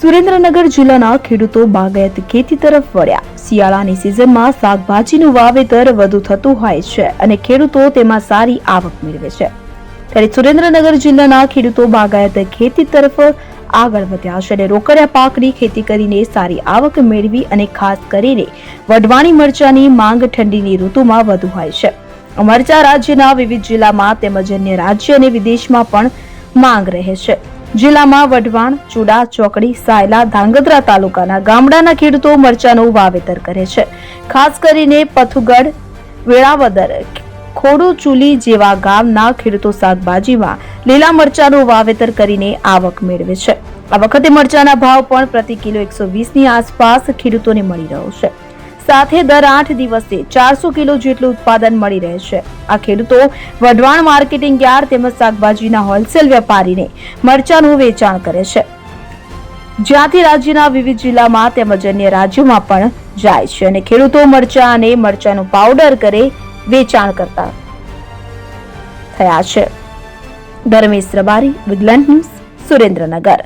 સુરેન્દ્રનગર જિલ્લાના ખેડૂતો બાગાયત ખેતી તરફ વળ્યા। શિયાળાની સિઝનમાં શાકભાજીનું વાવેતર વધુ થતું હોય છે અને ખેડૂતો તેમાં સારી આવક મેળવે છે। ત્યારે સુરેન્દ્રનગર જિલ્લાના ખેડૂતો બાગાયત ખેતી તરફ આગળ વધ્યા છે અને રોકડિયા પાકની ખેતી કરીને સારી આવક મેળવી અને ખાસ કરીને વઢવાણી મરચાની માંગ ઠંડીની ઋતુમાં વધુ હોય છે। મરચા રાજ્યના વિવિધ જિલ્લામાં તેમજ અન્ય રાજ્ય અને વિદેશમાં પણ માંગ રહે છે। જિલ્લામાં વઢવાણ, ચુડા, ચોકડી, સાયલા, ધાંગધ્રા તાલુકાના ગામડાના ખેડૂતો મરચાનું વાવેતર કરે છે। ખાસ કરીને પથુગઢ, વેળાવદર, ખોડુચુલી જેવા ગામના ખેડૂતો શાકભાજીમાં લીલા મરચાનું વાવેતર કરીને આવક મેળવે છે। આ વખતે મરચાના ભાવ પણ પ્રતિ કિલો 120ની આસપાસ ખેડૂતોને મળી રહ્યો છે। સાથે દર 8 દિવસે 400 કિલો જેટલું ઉત્પાદન મળી રહે છે। આ ખેડૂતો વઢવાણ માર્કેટિંગ યાર્ડ તેમજ શાકભાજીના હોલસેલ વેપારીને મરચાનું વેચાણ કરે છે, જ્યાંથી રાજ્યના વિવિધ જિલ્લામાં તેમજ અન્ય રાજ્યોમાં પણ જાય છે અને ખેડૂતો મરચા અને મરચાનું પાવડર કરે વેચાણ કરતા થયા છે। ધર્મેશ રબારી, વિગલેન્ડ ન્યૂઝ, સુરેન્દ્રનગર।